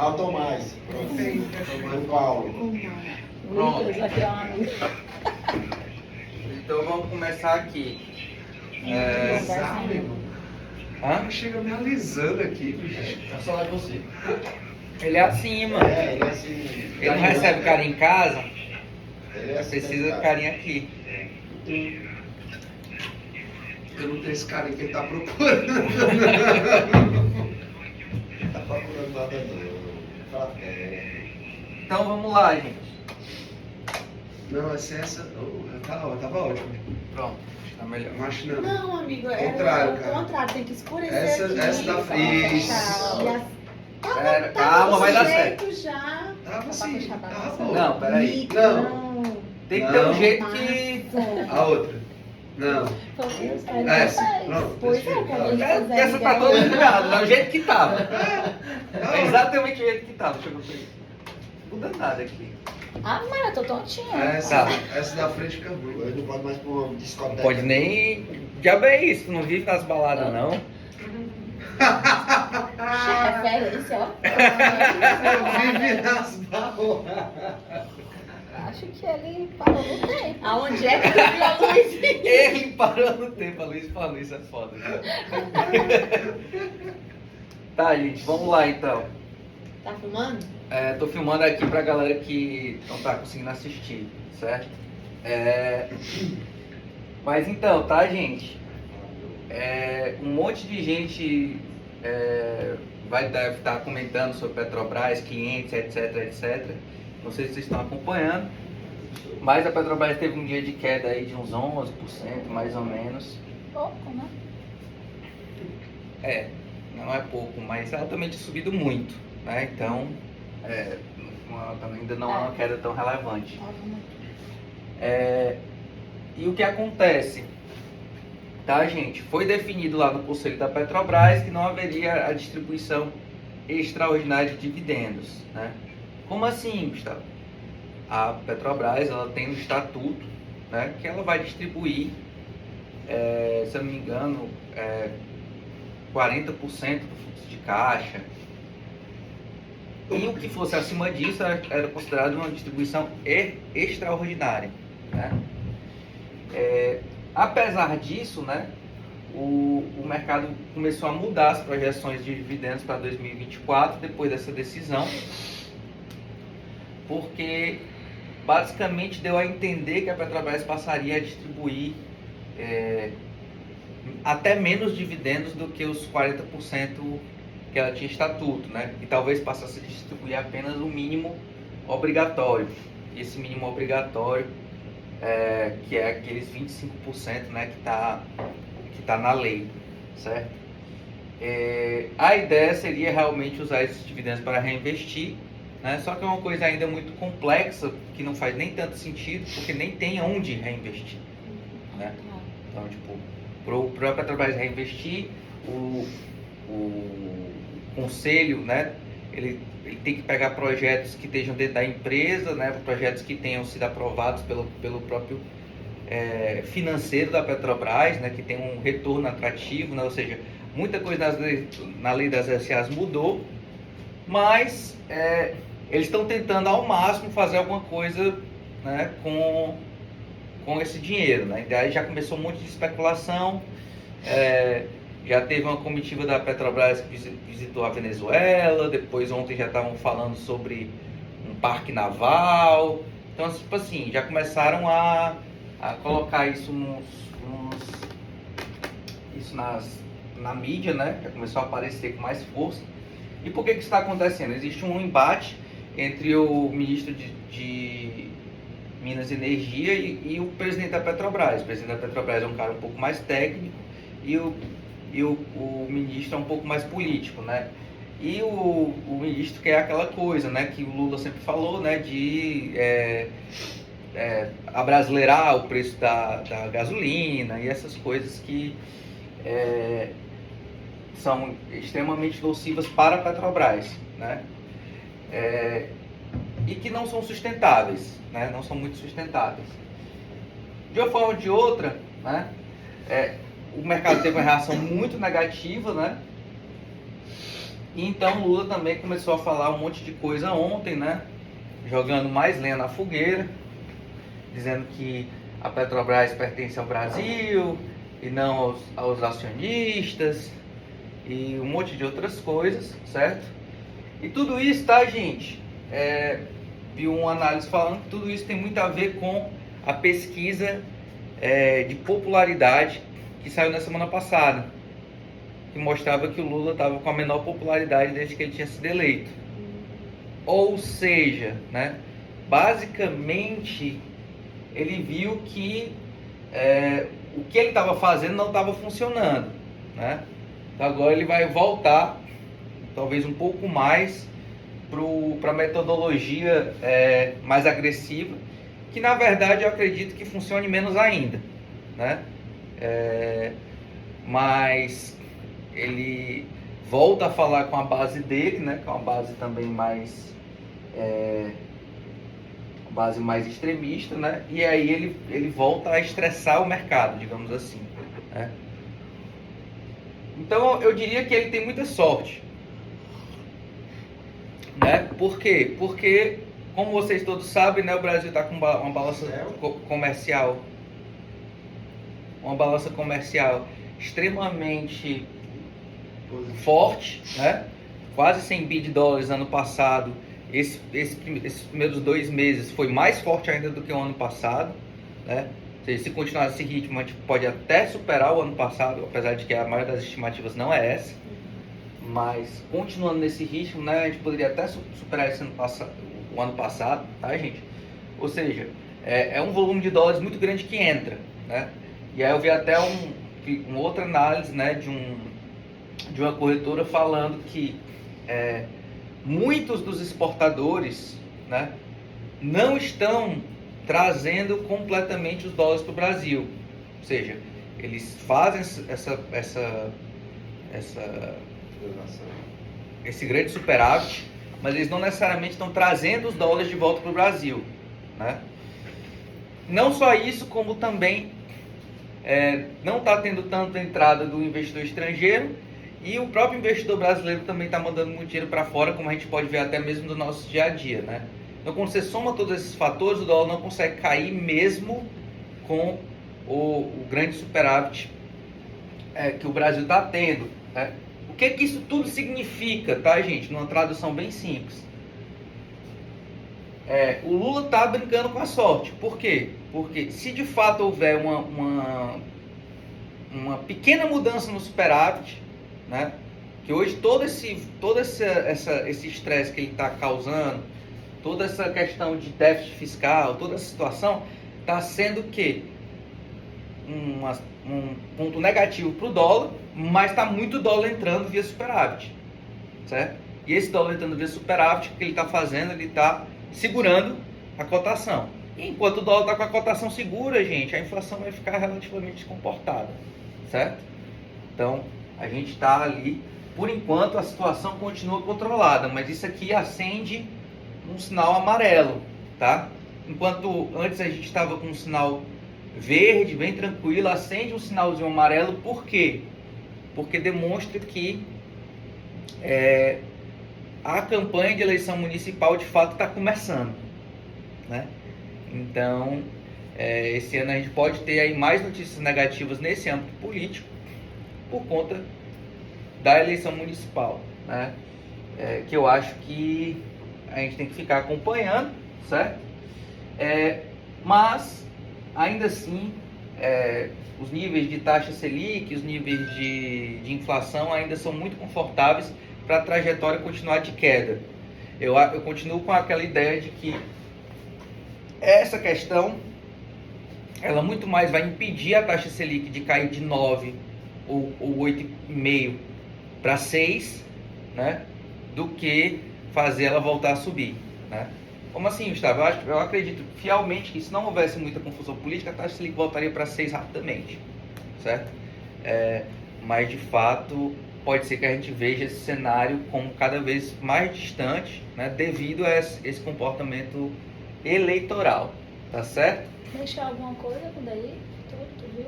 Ah, Tomás. Pronto. O Paulo. Pronto. Lucas, aqui é um amigo. Então vamos começar aqui. Hã? Chega me alisando aqui, bicho. É só lá de você. Ele é assim, mano. É, ele é assim. Ele não recebe carinho em casa, Ele é assim. precisa de carinho aqui. Eu não tenho esse carinho que ele tá procurando. Não tá procurando nada não. Fala, Então vamos lá, gente. Não, essa. Tava ótimo. Pronto, tá melhor. Não acho não. Não, amigo, Contrário, é o cara. contrário, tem que escurecer Essa aqui. da frente. Calma, vai dar certo. Já. Tava assim, tava bom. Não, peraí. Não. Tem que ter um Não. jeito que. A outra. Não. Essa. Pronto. Pois é, quando ele Essa fizer tá igual- toda ligada, é o jeito que tava. Tá É exatamente o jeito que tava. Deixa eu ver. Não muda nada aqui. Ah, mas eu tô tontinha. Essa da frente fica ruim. Ele não pode mais pôr uma discoteca. Não pode nem. Já é isso, tu não vive nas baladas não. Referência, ó. Vive nas balas. Acho que ele parou no tempo. Aonde é que tu viu a luz? Ele parou no tempo, a Luiz falou, isso é foda. Cara. Tá, gente, vamos lá então. Tá filmando? Tô filmando aqui pra galera que não tá conseguindo assistir, certo? Mas então, tá, gente? Um monte de gente deve estar comentando sobre Petrobras, clientes, etc, etc. Não sei se vocês estão acompanhando, mas a Petrobras teve um dia de queda aí de uns 11%, mais ou menos. Pouco, né? Não é pouco, mas ela também tinha subido muito, né? Então, ainda não é uma queda tão relevante. E o que acontece? Tá, gente? Foi definido lá no Conselho da Petrobras que não haveria a distribuição extraordinária de dividendos, né? Como assim, Gustavo? A Petrobras ela tem um estatuto, né, que ela vai distribuir, se eu não me engano, 40% do fluxo de caixa. E o que fosse acima disso era considerado uma distribuição extraordinária, né? Apesar disso, né, o mercado começou a mudar as projeções de dividendos para 2024 depois dessa decisão, porque basicamente deu a entender que a Petrobras passaria a distribuir até menos dividendos do que os 40% que ela tinha estatuto, né? E talvez passasse a distribuir apenas o mínimo obrigatório. E esse mínimo obrigatório, que é aqueles 25%, né, que tá na lei, certo? A ideia seria realmente usar esses dividendos para reinvestir, né? Só que é uma coisa ainda muito complexa, que não faz nem tanto sentido, porque nem tem onde reinvestir, né? Então, tipo, para a Petrobras reinvestir, o conselho, né, ele tem que pegar projetos que estejam dentro da empresa, né, projetos que tenham sido aprovados pelo próprio financeiro da Petrobras, né, que tem um retorno atrativo, né, ou seja, muita coisa na lei das SAs mudou, mas eles estão tentando ao máximo fazer alguma coisa, né, com esse dinheiro, né? Daí já começou um monte de especulação, já teve uma comitiva da Petrobras que visitou a Venezuela, depois ontem já estavam falando sobre um parque naval, então tipo assim, já começaram a colocar isso na mídia, né? Já começou a aparecer com mais força. E por que isso está acontecendo? Existe um embate entre o ministro de Minas e Energia e o presidente da Petrobras. O presidente da Petrobras é um cara um pouco mais técnico e o ministro é um pouco mais político, né? E o ministro quer aquela coisa, né, que o Lula sempre falou, né, de abrasileirar o preço da gasolina e essas coisas que são extremamente nocivas para a Petrobras, né? E que não são sustentáveis, né? Não são muito sustentáveis. De uma forma ou de outra, né? O mercado teve uma reação muito negativa, né? Então Lula também começou a falar um monte de coisa ontem, né? Jogando mais lenha na fogueira, dizendo que a Petrobras pertence ao Brasil e não aos acionistas e um monte de outras coisas, certo? E tudo isso, tá, gente? Vi uma análise falando que tudo isso tem muito a ver com a pesquisa de popularidade que saiu na semana passada, que mostrava que o Lula estava com a menor popularidade desde que ele tinha sido eleito. Ou seja, né, basicamente ele viu que o que ele estava fazendo não estava funcionando, né? Então agora ele vai voltar, talvez um pouco mais, para a metodologia mais agressiva, que na verdade eu acredito que funcione menos ainda, né? Mas ele volta a falar com a base dele, né? Que é uma base também mais base mais extremista, né? E aí ele volta a estressar o mercado, digamos assim, né? Então eu diria que ele tem muita sorte, né? Por quê? Porque, como vocês todos sabem, né, o Brasil está com uma balança comercial extremamente forte, né? Quase 100 bi de dólares ano passado. Esses primeiros 2 meses foi mais forte ainda do que o ano passado, né? Ou seja, se continuar esse ritmo, a gente pode até superar o ano passado, apesar de que a maioria das estimativas não é essa. Mas continuando nesse ritmo, né, a gente poderia até superar o ano passado, tá, gente? Ou seja, é um volume de dólares muito grande que entra, né? E aí eu vi até uma outra análise, né, de uma corretora falando que muitos dos exportadores, né, não estão trazendo completamente os dólares para o Brasil. Ou seja, eles fazem esse grande superávit, mas eles não necessariamente estão trazendo os dólares de volta para o Brasil, né? Não só isso, como também não está tendo tanta entrada do investidor estrangeiro, e o próprio investidor brasileiro também está mandando muito dinheiro para fora, como a gente pode ver até mesmo no nosso dia a dia, né? Então, quando você soma todos esses fatores, o dólar não consegue cair mesmo com o grande superávit que o Brasil está tendo, né? O que isso tudo significa, tá, gente? Numa tradução bem simples. O Lula está brincando com a sorte. Por quê? Porque se de fato houver uma pequena mudança no superávit, né? Que hoje todo esse estresse que ele está causando, toda essa questão de déficit fiscal, toda essa situação está sendo o quê? Um ponto negativo para o dólar, mas está muito dólar entrando via superávit, certo? E esse dólar entrando via superávit, o que ele está fazendo? Ele está segurando a cotação. E enquanto o dólar está com a cotação segura, gente, a inflação vai ficar relativamente comportada, certo? Então, a gente está ali, por enquanto a situação continua controlada, mas isso aqui acende um sinal amarelo, tá? Enquanto antes a gente estava com um sinal verde, bem tranquilo, acende um sinalzinho amarelo. Por quê? Porque demonstra que a campanha de eleição municipal de fato está começando, né? Então, esse ano a gente pode ter aí mais notícias negativas nesse âmbito político por conta da eleição municipal, né? Que eu acho que a gente tem que ficar acompanhando, certo? Mas ainda assim, os níveis de taxa Selic, os níveis de inflação ainda são muito confortáveis para a trajetória continuar de queda. Eu continuo com aquela ideia de que essa questão, ela muito mais vai impedir a taxa Selic de cair de 9 ou 8,5 para 6, né, do que fazer ela voltar a subir, né? Como assim, Gustavo? Eu acredito fielmente que se não houvesse muita confusão política, a taxa Selic voltaria para 6 rapidamente, certo? Mas de fato pode ser que a gente veja esse cenário como cada vez mais distante, né, devido a esse comportamento eleitoral, tá certo? Mexeu alguma coisa com daí? Tu viu?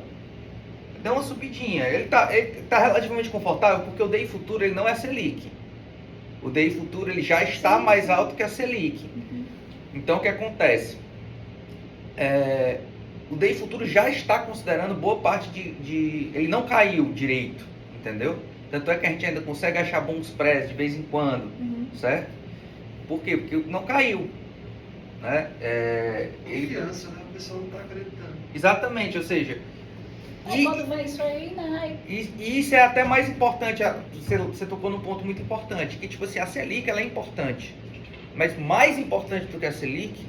Deu uma subidinha. Ele tá relativamente confortável porque o DI futuro ele não é Selic, o DI futuro ele já está mais alto que a Selic. Então o que acontece? O DI futuro já está considerando boa parte ele não caiu direito, entendeu? Tanto é que a gente ainda consegue achar bons preços de vez em quando, certo? Por quê? Porque não caiu, né? Confiança, né? A pessoa não está acreditando. Exatamente, ou seja... Quando vem isso aí, né? E isso é até mais importante, você tocou num ponto muito importante, que tipo assim, a Selic ela é importante, mas mais importante do que a Selic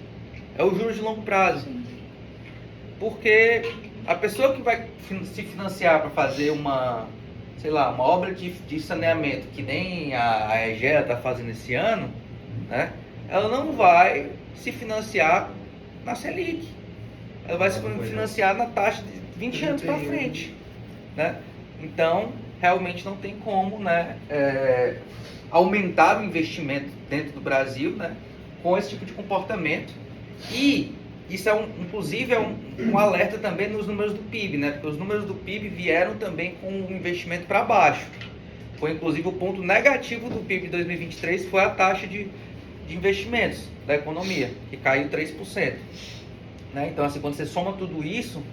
é o juros de longo prazo. Sim. Porque a pessoa que vai se financiar para fazer uma obra de saneamento, que nem a EGEA está fazendo esse ano, né? Ela não vai se financiar na Selic, ela vai se financiar na taxa de 20 anos para frente, né? Então, realmente não tem como, né, aumentar o investimento dentro do Brasil, né, com esse tipo de comportamento. E isso inclusive é um alerta também nos números do PIB, né? Porque os números do PIB vieram também com o investimento para baixo. Foi inclusive o ponto negativo do PIB de 2023 foi a taxa de investimentos da economia, que caiu 3%. Né? Então, assim, quando você soma tudo isso,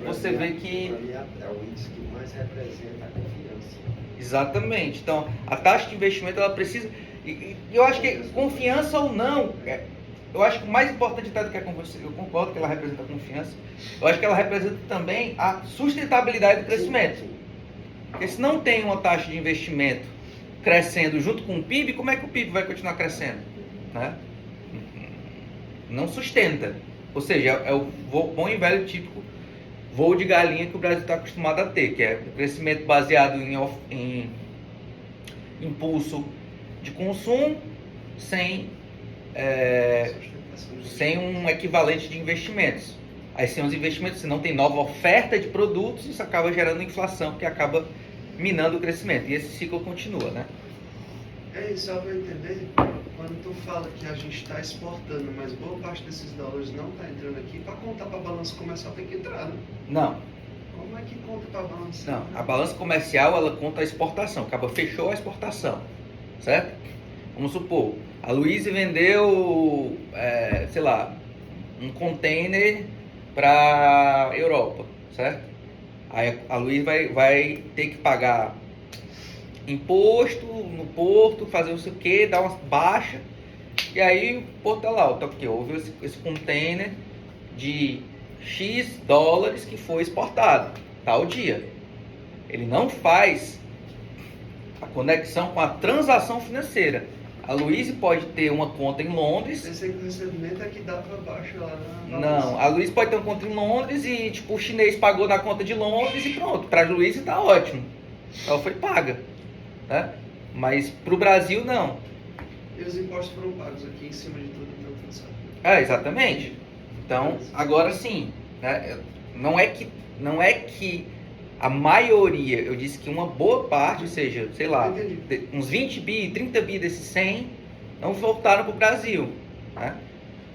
você vê que... É o índice que mais representa a confiança. Exatamente. Então, a taxa de investimento, ela precisa... E eu acho que confiança ou não, eu acho que o mais importante até do que a confiança, eu concordo que ela representa a confiança, eu acho que ela representa também a sustentabilidade do crescimento. Porque se não tem uma taxa de investimento crescendo junto com o PIB, como é que o PIB vai continuar crescendo? Né? Não sustenta. Ou seja, é o bom e velho típico voo de galinha que o Brasil está acostumado a ter, que é o crescimento baseado em impulso de consumo sem um equivalente de investimentos. Aí sem os investimentos, se não tem nova oferta de produtos, isso acaba gerando inflação, que acaba minando o crescimento. E esse ciclo continua, né? É isso, só para entender, quando tu fala que a gente está exportando, mas boa parte desses dólares não está entrando aqui, para contar para a balança comercial tem que entrar, né? Não. Como é que conta para a balança? Não, a balança comercial ela conta a exportação, fechou a exportação, certo? Vamos supor, a Luísa vendeu, um container para Europa, certo? Aí a Luísa vai ter que pagar imposto no porto, fazer não sei o que, dar uma baixa, e aí o porto tá lá, porque houve esse container de X dólares que foi exportado, tal dia. Ele não faz a conexão com a transação financeira. A Luísa pode ter uma conta em Londres. Pensei que o recebimento é que dá para baixo lá na Não, a Luísa pode ter uma conta em Londres e tipo, o chinês pagou na conta de Londres e pronto. Para a Luísa tá ótimo. Ela foi paga. Né? Mas para o Brasil, não. E os impostos foram pagos aqui em cima de tudo, então tudo certo. Exatamente. Então, agora sim, né? Não é que a maioria, eu disse que uma boa parte, ou seja, sei lá, uns 20 bi, 30 bi desses 100 não voltaram para o Brasil. Né?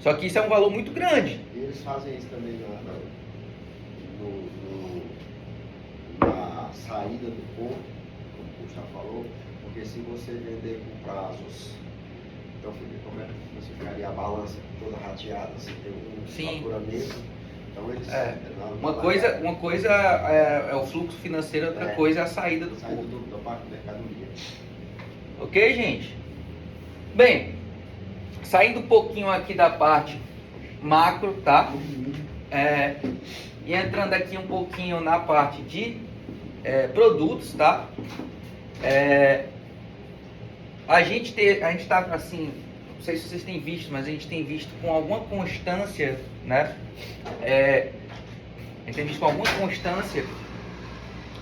Só que isso é um valor muito grande. E eles fazem isso também na saída do porto, como o Gustavo falou, porque se você vender com prazos, então você ficaria a balança toda rateada, você tem um faturamento. Então eles, uma coisa é o fluxo financeiro, outra coisa é a saída do porto. Da parte da mercadoria. Ok, gente? Bem, saindo um pouquinho aqui da parte macro, tá? E entrando aqui um pouquinho na parte de produtos, tá? A gente tá assim, não sei se vocês têm visto, mas a gente tem visto com alguma constância, né? A gente tem visto com alguma constância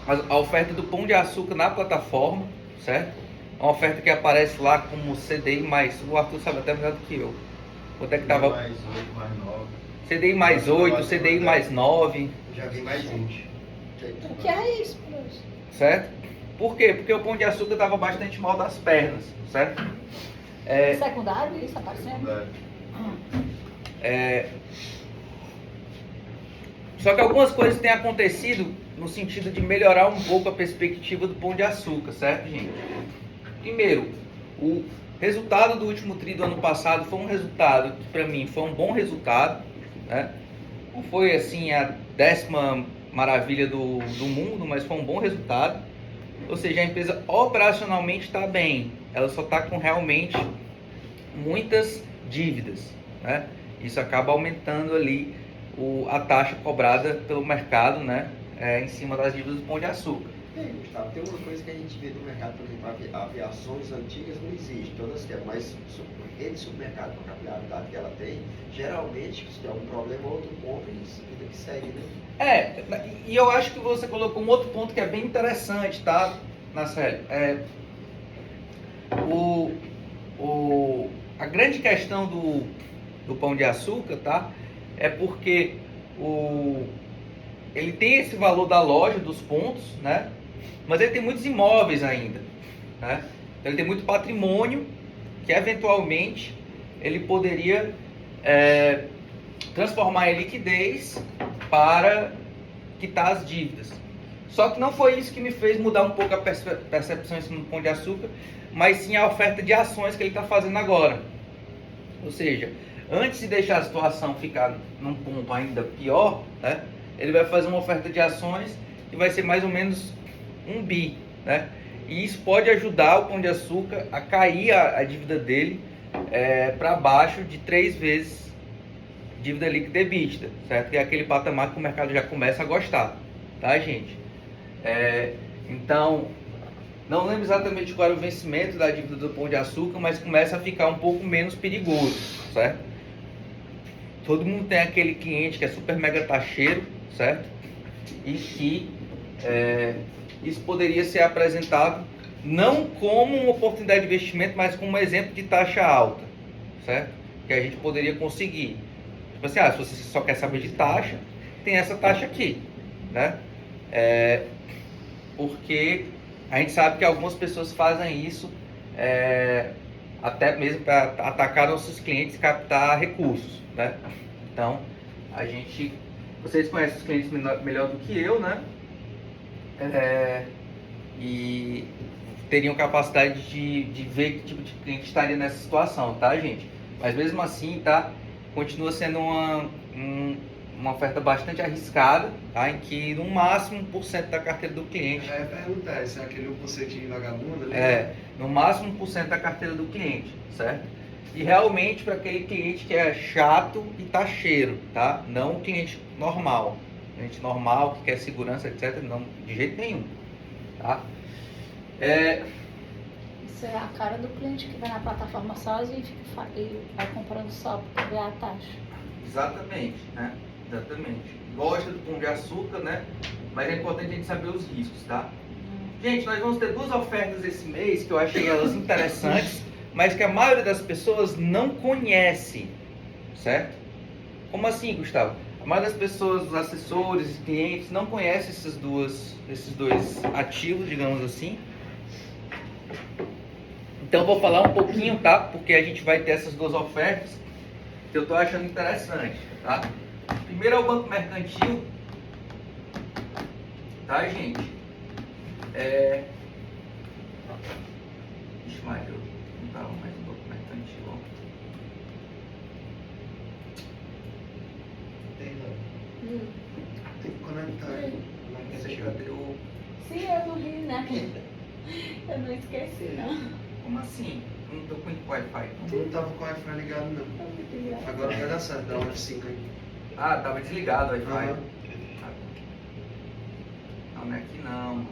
a oferta do Pão de Açúcar na plataforma, certo? Uma oferta que aparece lá como CDI mais... O Arthur sabe até melhor do que eu. Quanto é que tava? Mais 8, mais 9. CDI mais 8, CDI mais 9. Já vi mais 20. O que é isso, Cruz? Certo? Por quê? Porque o Pão de Açúcar estava bastante mal das pernas, certo? Secundário, isso aparecendo? Só que algumas coisas têm acontecido no sentido de melhorar um pouco a perspectiva do Pão de Açúcar, certo, gente? Primeiro, o resultado do último TRI do ano passado foi um resultado que, para mim, foi um bom resultado, né? Não foi, assim, a 10ª maravilha do mundo, mas foi um bom resultado. Ou seja, a empresa operacionalmente está bem, ela só está com realmente muitas dívidas, né? Isso acaba aumentando ali a taxa cobrada pelo mercado, né? Em cima das dívidas do Pão de Açúcar. Gustavo, tem uma coisa que a gente vê no mercado, por exemplo, aviações antigas não existem, todas querem, mas aquele supermercado com a capilaridade que ela tem, geralmente, se tem algum problema, outro compra e vida que segue, né? E eu acho que você colocou um outro ponto que é bem interessante, tá, Marcelo? A grande questão do Pão de Açúcar, tá, é porque ele tem esse valor da loja, dos pontos, né? Mas ele tem muitos imóveis ainda, né? Então ele tem muito patrimônio que eventualmente ele poderia transformar em liquidez para quitar as dívidas. Só que não foi isso que me fez mudar um pouco a percepção em cima do Pão de Açúcar, mas sim a oferta de ações que ele está fazendo agora. Ou seja, antes de deixar a situação ficar num ponto ainda pior, né, ele vai fazer uma oferta de ações e vai ser mais ou menos 1 bi, né? E isso pode ajudar o Pão de Açúcar a cair a dívida dele para baixo de 3 vezes dívida líquida EBITDA, certo? Que é aquele patamar que o mercado já começa a gostar, tá, gente? Então, não lembro exatamente qual era o vencimento da dívida do Pão de Açúcar, mas começa a ficar um pouco menos perigoso, certo? Todo mundo tem aquele cliente que é super mega taxeiro, certo? E que isso poderia ser apresentado não como uma oportunidade de investimento, mas como um exemplo de taxa alta, certo? Que a gente poderia conseguir. Tipo assim, se você só quer saber de taxa, tem essa taxa aqui, né? Porque a gente sabe que algumas pessoas fazem isso até mesmo para atacar nossos clientes e captar recursos, né? Então, vocês conhecem os clientes melhor do que eu, né? E teriam capacidade de ver que tipo de cliente estaria nessa situação, tá, gente? Mas mesmo assim, tá? Continua sendo uma oferta bastante arriscada, tá? Em que no máximo 1% da carteira do cliente. Já ia perguntar, se é aquele 1% vagabundo, né? No máximo 1% da carteira do cliente, certo? E realmente para aquele cliente que é chato e taxeiro, tá? Não o cliente normal. Cliente normal que quer segurança, etc. Não, de jeito nenhum, tá? Isso é a cara do cliente que vai na plataforma sozinho e vai comprando só porque vê a taxa. Exatamente, né? Exatamente. Gosta do Pão de Açúcar, né? Mas é importante a gente saber os riscos, tá? Gente, nós vamos ter 2 ofertas esse mês que eu achei elas interessantes, mas que a maioria das pessoas não conhece, certo? Como assim, Gustavo? A maioria das pessoas, os assessores e clientes, não conhecem esses dois ativos, digamos assim. Então, eu vou falar um pouquinho, tá? Porque a gente vai ter essas 2 ofertas que eu tô achando interessante, tá? Primeiro é o Banco Mercantil, tá, gente? Ixi, mas eu não tava mais no Banco Mercantil, ó. Tem que conectar. Você cadê o... Sim, eu não vi, né? Eu não esqueci, não. Como assim? Eu não tô com Wi-Fi. Tu não tava com o Wi-Fi ligado, não. Agora vai dar certo, dá um F5 aí. Tava desligado o Wi-Fi. Uhum. Não é aqui não.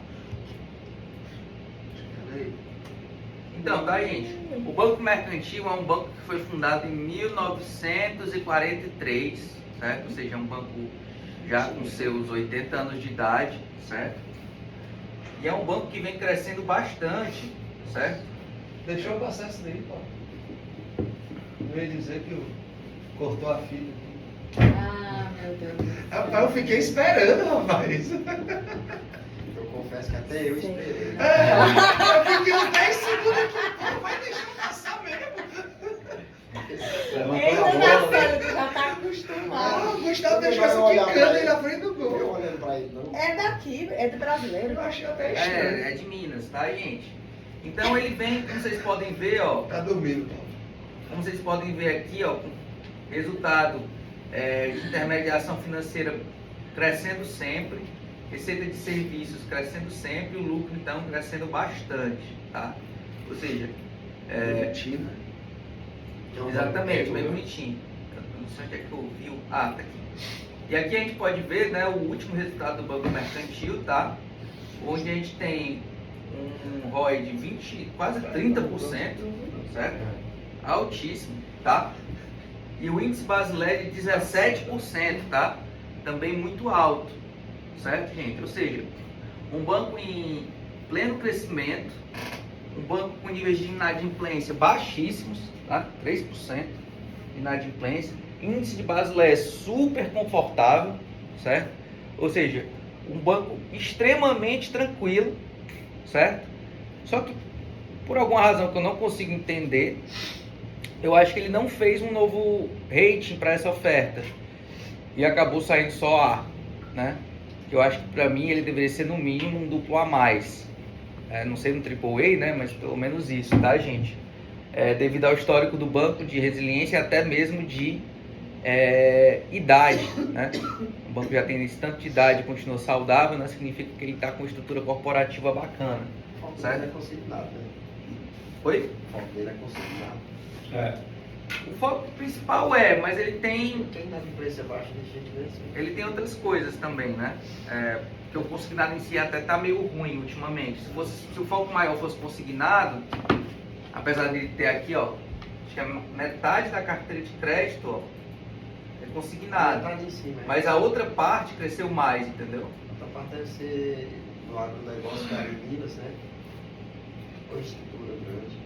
Cadê? Então, tá, gente? O Banco Mercantil é um banco que foi fundado em 1943, certo? Ou seja, é um banco já com seus 80 anos de idade, certo? E é um banco que vem crescendo bastante, certo? Deixou eu passar isso daí, pô. Eu ia dizer que cortou a fita. Ah, meu Deus. Rapaz, eu fiquei esperando, rapaz. Eu confesso que até eu esperei. Eu fiquei uns 10 segundos aqui, pô, vai deixar eu passar mesmo. Levantou a Eita, bola, Marcelo, tu já tá acostumado. O Gustavo deixou essa quicando aí na frente do Não gol. olhando pra ele, não. É daqui, é de brasileiro. Eu achei até estranho. É de Minas, tá, gente? Então ele vem, como vocês podem ver, ó. Tá dormindo, Paulo. Como vocês podem ver aqui, ó, resultado de intermediação financeira crescendo sempre, receita de serviços crescendo sempre, o lucro então crescendo bastante, tá? Ou seja, Bonitinho, né? exatamente, bem bonitinho. Eu não sei onde é que eu vi. Ah, tá aqui. E aqui a gente pode ver, né, o último resultado do Banco Mercantil, tá? Onde a gente tem um ROI de 20, quase 30%, certo? Altíssimo, tá? E o índice Basileia de 17%, tá? Também muito alto, certo, gente? Ou seja, um banco em pleno crescimento, um banco com níveis de inadimplência baixíssimos, tá? 3% de inadimplência, índice de Basileia super confortável, certo? Ou seja, um banco extremamente tranquilo, certo? Só que, por alguma razão que eu não consigo entender, eu acho que ele não fez um novo rating para essa oferta e acabou saindo só A, né? Que eu acho que para mim ele deveria ser no mínimo um duplo A mais. Não sei no AAA, né? Mas pelo menos isso, tá, gente? Devido ao histórico do banco de resiliência e até mesmo de idade, né? O banco já tem esse tanto de idade e continua saudável, não significa que ele está com estrutura corporativa bacana. O foco certo? dele é consignado, né? Oi? O foco dele é consignado. O foco principal mas ele tem Não tem inadimplência baixa de jeito nenhum. Ele tem outras coisas também, né? Porque o consignado em si até tá meio ruim ultimamente. Se o foco maior fosse consignado, apesar de ele ter aqui, ó, acho que a metade da carteira de crédito, ó, é consignado. Tá em cima, Mas a outra parte cresceu mais, entendeu? outra parte deve ser no agronegócio que é em Minas, né? Ou estrutura grande.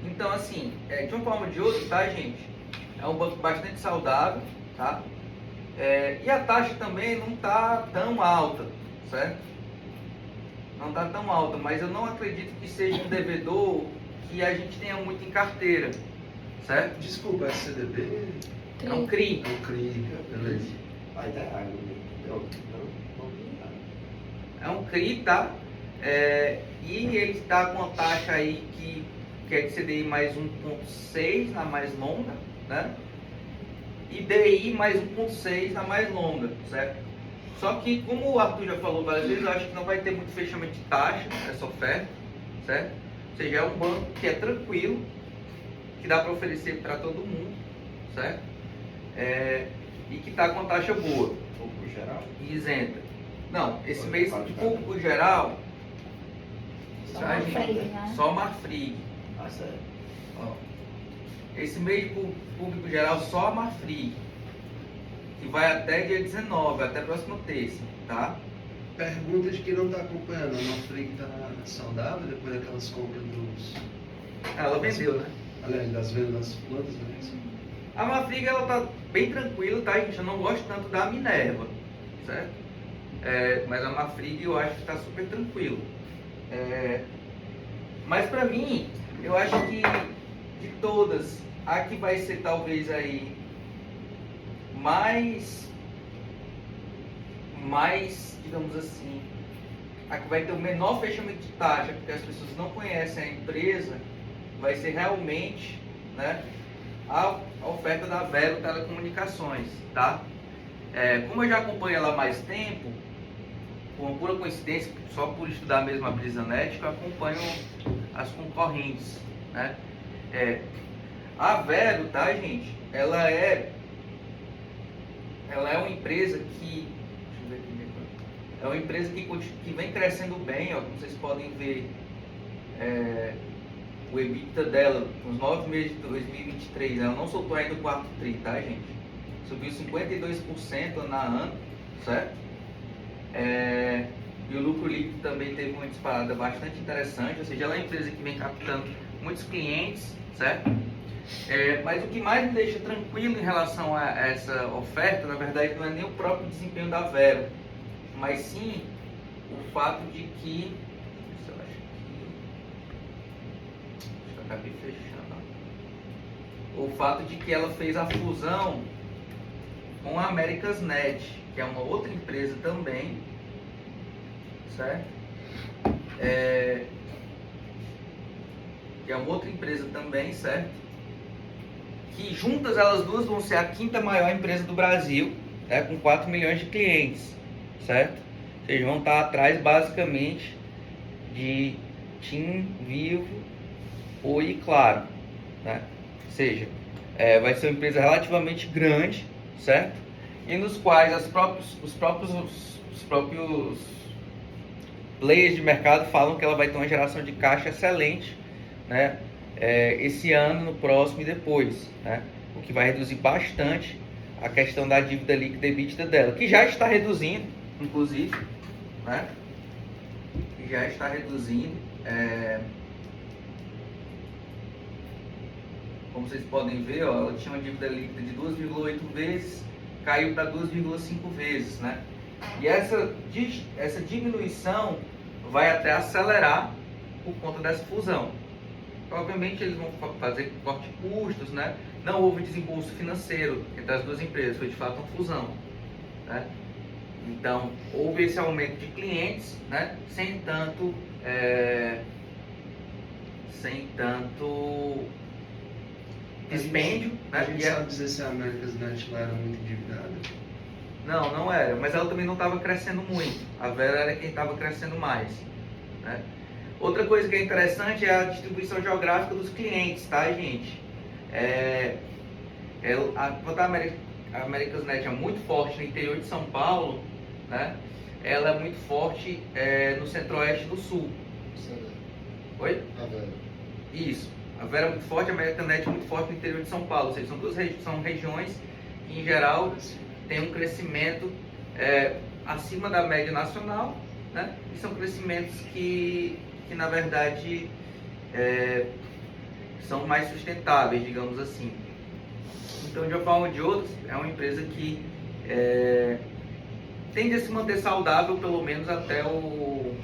Então, assim, de uma forma ou de outra, tá, gente? É um banco bastante saudável, tá? E a taxa também não tá tão alta, certo? Não tá tão alta, mas eu não acredito que seja um devedor que a gente tenha muito em carteira, certo? Desculpa, é CDB? É um CRI. É um CRI, beleza. Vai dar água, né? É um CRI, tá? E ele está com a taxa aí que é de CDI mais 1,6 na mais longa, né? E DI mais 1,6 na mais longa, certo? Só que, como o Arthur já falou várias vezes, eu acho que não vai ter muito fechamento de taxa nessa oferta, certo? Ou seja, é um banco que é tranquilo, que dá para oferecer para todo mundo, certo? E que está com a taxa boa. Público geral. E isenta. Não, esse Pode mês falar de de público geral, Só tá, Marfrig, gente? né? Só Marfrig. Ah, sério. Ó, esse mês de público geral só a Marfrig, que vai até dia 19, até a próxima terça, tá? Pergunta de quem não está acompanhando. A Marfrig está saudável depois daquelas compras dos... Ela vendeu, né? Aliás, das vendas das plantas, né? A Marfrig, ela tá bem tranquila, tá, gente? Eu não gosto tanto da Minerva, certo? Mas a Marfrig eu acho que está super tranquilo. Mas pra mim, eu acho que de todas, a que vai ser talvez aí mais, digamos assim, a que vai ter o menor fechamento de taxa, porque as pessoas não conhecem a empresa, vai ser realmente, né, a oferta da Vero Telecomunicações, tá? Como eu já acompanho ela há mais tempo, por uma pura coincidência, só por estudar mesmo a Brisanet, eu acompanho as concorrentes, né? A Vero, tá, gente? Ela é uma empresa que, deixa eu ver aqui, é uma empresa que vem crescendo bem, ó, como vocês podem ver, o EBITDA dela, nos 9 meses de 2023, ela não soltou ainda o quarto tri, tá, gente? Subiu 52% ano a ano, certo? E o lucro líquido também teve uma disparada bastante interessante, ou seja, ela é uma empresa que vem captando muitos clientes, certo? Mas o que mais me deixa tranquilo em relação a essa oferta, na verdade, não é nem o próprio desempenho da Vero, mas sim o fato de que, acho que eu acabei fechando, o fato de que ela fez a fusão com a Americas Net, que é uma outra empresa também, certo? Que é uma outra empresa também, certo? Que juntas elas duas vão ser a quinta maior empresa do Brasil, né? Com 4 milhões de clientes, certo? Vocês vão estar atrás basicamente de TIM, Vivo, Oi e Claro, né? Ou seja, vai ser uma empresa relativamente grande, certo? E nos quais os próprios players de mercado falam que ela vai ter uma geração de caixa excelente, né? Esse ano, no próximo e depois, né? O que vai reduzir bastante a questão da dívida líquida e EBITDA dela, que já está reduzindo, inclusive, né? Que já está reduzindo. Como vocês podem ver, ó, ela tinha uma dívida líquida de 2,8 vezes, caiu para 2,5 vezes, né? E essa diminuição vai até acelerar por conta dessa fusão. Obviamente eles vão fazer corte de custos, né? Não houve desembolso financeiro entre as duas empresas, foi de fato uma fusão, né? Então houve esse aumento de clientes, né? Sem tanto dispêndio, né? A gente sabe dizer se a America's Net lá era muito endividada? Não era, mas ela também não estava crescendo muito. A Vera era quem estava crescendo mais, né? Outra coisa que é interessante é a distribuição geográfica dos clientes, tá, gente? Enquanto a America's Net é muito forte no interior de São Paulo, né? Ela é muito forte no centro-oeste do sul. Oi? A Vera. Isso. A Vera é muito forte, a America's Net é muito forte no interior de São Paulo. Ou seja, são regiões que, em geral, têm um crescimento acima da média nacional, né? E são crescimentos que na verdade são mais sustentáveis, digamos assim. Então, de uma forma ou de outra, é uma empresa que tende a se manter saudável pelo menos até o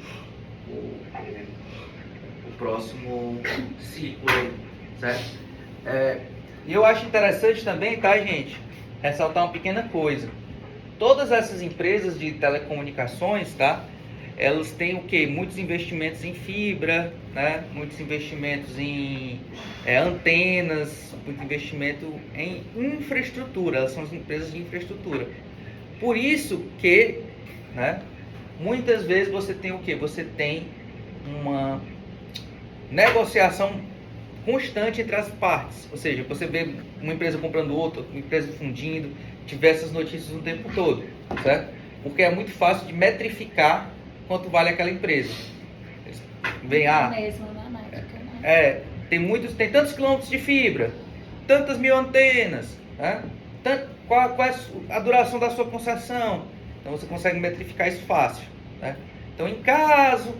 próximo ciclo aí, certo? E eu acho interessante também, tá, gente, ressaltar uma pequena coisa. Todas essas empresas de telecomunicações, tá? Elas têm o quê? Muitos investimentos em fibra, né? Muitos investimentos em antenas, muito investimento em infraestrutura. Elas são as empresas de infraestrutura. Por isso que, né, muitas vezes você tem o quê? Você tem uma negociação constante entre as partes. Ou seja, você vê uma empresa comprando outra, uma empresa fundindo, tiver essas notícias o tempo todo, certo? Porque é muito fácil de metrificar quanto vale aquela empresa. Vem tem tantos quilômetros de fibra, tantas mil antenas, né? Qual é a duração da sua concessão? Então você consegue metrificar isso fácil, né? Então, em caso,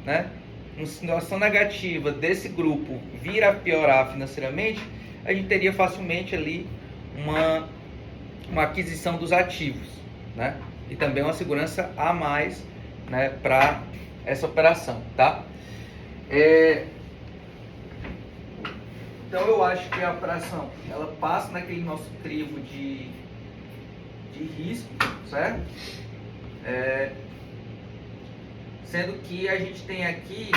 né, uma situação negativa desse grupo vir a piorar financeiramente, a gente teria facilmente ali uma aquisição dos ativos, né? E também uma segurança a mais, né, para essa operação, tá? Então eu acho que a operação ela passa naquele nosso crivo de risco, certo? Sendo que a gente tem aqui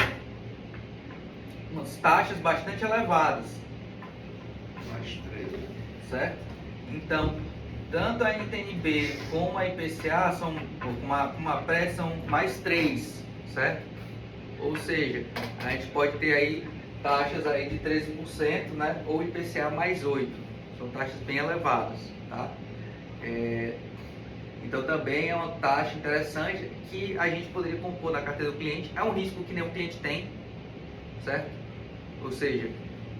umas taxas bastante elevadas, certo? Então, tanto a NTNB como a IPCA são uma pré são mais 3, certo? Ou seja, a gente pode ter aí taxas aí de 13%, né? Ou IPCA mais 8. São taxas bem elevadas, tá? Então também é uma taxa interessante que a gente poderia compor na carteira do cliente. É um risco que nenhum cliente tem, certo? Ou seja,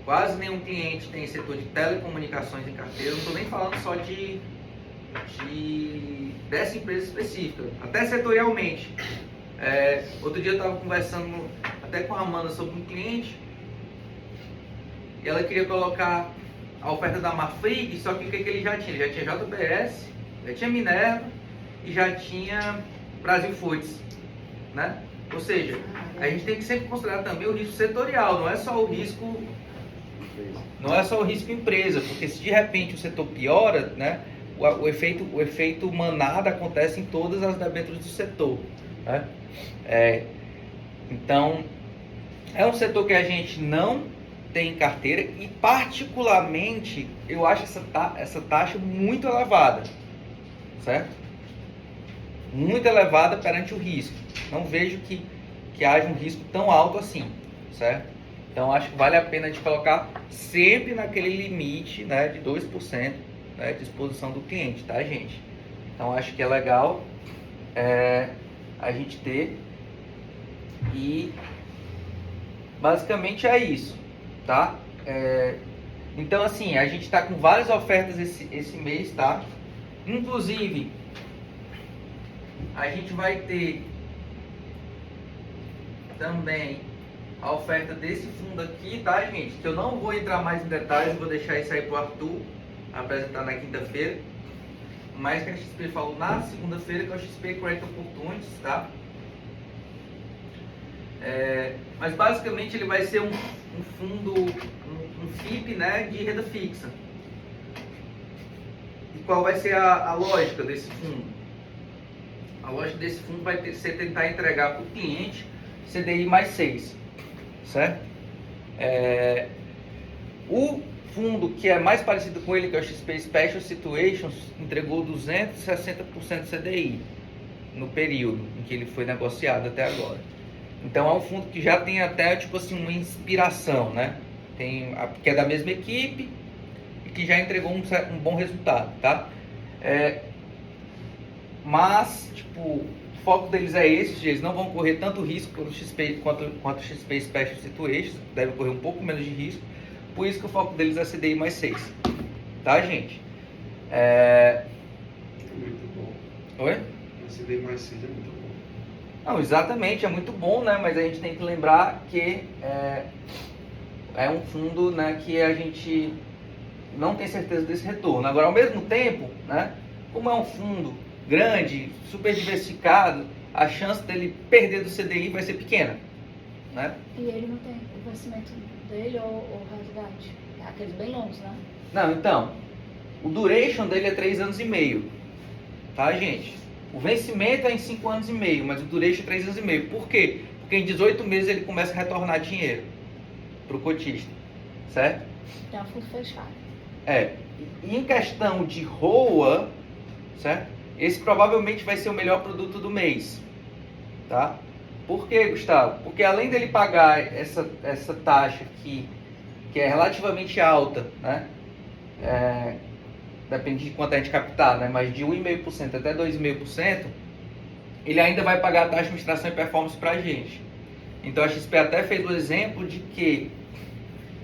quase nenhum cliente tem setor de telecomunicações em carteira. Não estou nem falando só dessa empresa específica, até setorialmente. Outro dia eu estava conversando até com a Amanda sobre um cliente e ela queria colocar a oferta da Marfrig, só que o que ele já tinha? Ele já tinha JBS, já tinha Minerva e já tinha Brasil Foods, né? Ou seja, a gente tem que sempre considerar também o risco setorial, não é só o risco empresa, porque se de repente o setor piora, né, o efeito manada acontece em todas as debêntures do setor, né? Então, é um setor que a gente não tem em carteira e, particularmente, eu acho essa taxa muito elevada, certo? Muito elevada perante o risco. Não vejo que haja um risco tão alto assim, certo? Então, acho que vale a pena de colocar sempre naquele limite, né, de 2%, né, de exposição do cliente, tá, gente? Então, acho que é legal a gente ter. E basicamente é isso, tá? Então, assim, a gente está com várias ofertas esse mês, tá? Inclusive, a gente vai ter também a oferta desse fundo aqui, tá, gente? Que eu não vou entrar mais em detalhes, vou deixar isso aí pro Arthur apresentar na quinta-feira. Mas que a XP falou na segunda-feira, que é o XP Credit Opportunities, tá? Mas basicamente ele vai ser um fundo, um FIP, né, de renda fixa. E qual vai ser a lógica desse fundo? A lógica desse fundo vai ser tentar entregar para o cliente CDI mais 6, certo? O fundo que é mais parecido com ele, que é o XP Special Situations, entregou 260% CDI no período em que ele foi negociado até agora. Então é um fundo que já tem até, tipo assim, uma inspiração, né? Que é da mesma equipe e que já entregou um bom resultado, tá? Mas, tipo, o foco deles é esse, eles não vão correr tanto risco quanto o XP Special Situations, devem correr um pouco menos de risco, por isso que o foco deles é CDI mais 6, tá, gente? Muito bom. Oi? O CDI mais 6 é muito bom. Não, exatamente, é muito bom, né? Mas a gente tem que lembrar que é um fundo, né, que a gente não tem certeza desse retorno. Agora, ao mesmo tempo, né, como é um fundo grande, super diversificado, a chance dele perder do CDI vai ser pequena, né? E ele não tem o vencimento dele ou resgate? Aqueles bem longos, né? Não, então, o duration dele é 3 anos e meio, tá, gente? O vencimento é em 5 anos e meio, mas o duration é 3 anos e meio. Por quê? Porque em 18 meses ele começa a retornar dinheiro para o cotista, certo? É um fundo fechado. E em questão de ROA, certo? Esse provavelmente vai ser o melhor produto do mês, tá? Por quê, Gustavo? Porque além dele pagar essa taxa aqui, que é relativamente alta, né? Depende de quanto a gente captar, né? Mas de 1,5% até 2,5%, ele ainda vai pagar a taxa de administração e performance para a gente. Então a XP até fez o exemplo de que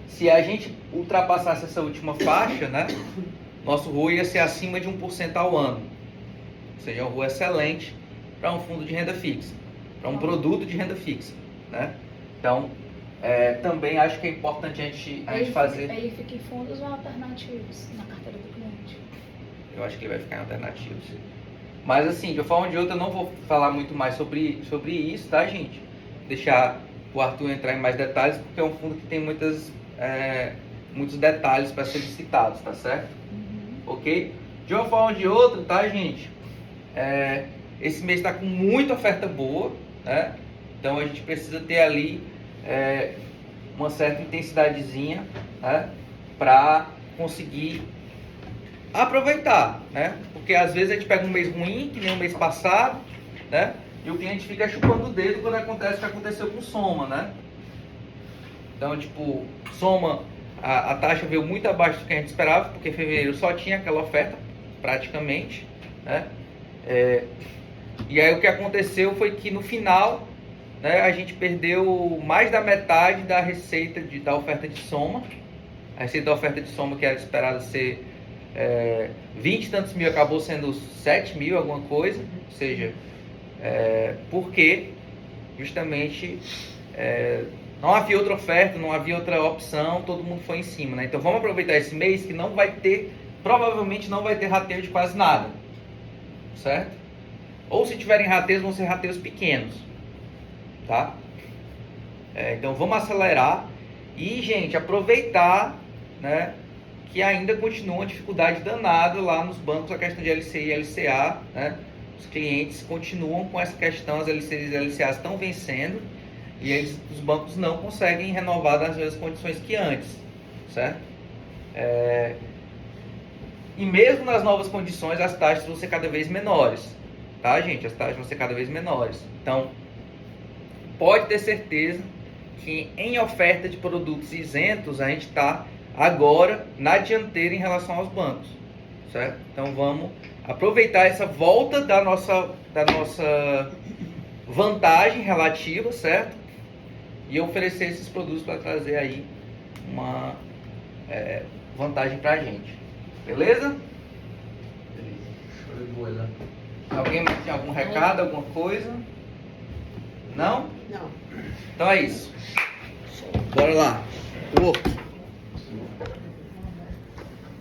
se a gente ultrapassasse essa última faixa, né? Nosso ROA ia ser acima de 1% ao ano. Ou seja, um ROA excelente para um fundo de renda fixa, para um produto de renda fixa, né? Então, também acho que é importante a gente fazer... Ele fica em fundos ou alternativos na carteira do cliente? Eu acho que ele vai ficar em alternativos. Mas assim, de uma forma ou de outra, eu não vou falar muito mais sobre isso, tá, gente? Deixar o Arthur entrar em mais detalhes, porque é um fundo que tem muitos detalhes para serem citados, tá certo? Ok? De uma forma ou de outra, tá, gente? Esse mês está com muita oferta boa, né? Então a gente precisa ter ali uma certa intensidadezinha, né? Para conseguir aproveitar, né? Porque às vezes a gente pega um mês ruim, que nem o mês passado, né? E o cliente fica chupando o dedo quando acontece o que aconteceu com Soma, né? Então, tipo, Soma, a taxa veio muito abaixo do que a gente esperava, porque em fevereiro só tinha aquela oferta, praticamente, né? E aí o que aconteceu foi que no final, né, a gente perdeu mais da metade da receita da oferta de Soma. A receita da oferta de Soma, que era esperada ser 20 e tantos mil, acabou sendo 7 mil, alguma coisa. Ou seja, porque justamente não havia outra oferta, não havia outra opção, todo mundo foi em cima, né? Então vamos aproveitar esse mês que não vai ter, provavelmente não vai ter rateio de quase nada, certo? Ou se tiverem rateios, vão ser rateios pequenos, tá? Então vamos acelerar e, gente, aproveitar, né, que ainda continua uma dificuldade danada lá nos bancos, a questão de LCI e LCA, né? os clientes continuam com essa questão, as LCs e LCAs estão vencendo e os bancos não conseguem renovar nas mesmas condições que antes, certo? E mesmo nas novas condições, as taxas vão ser cada vez menores, tá, gente? As taxas vão ser cada vez menores. Então, pode ter certeza que em oferta de produtos isentos, a gente está agora na dianteira em relação aos bancos, certo? Então, vamos aproveitar essa volta da nossa vantagem relativa, certo? E oferecer esses produtos para trazer aí uma vantagem para a gente. Beleza? Show de bola. Alguém mais tem algum recado, alguma coisa? Não? Não. Então é isso. Bora lá. Uou.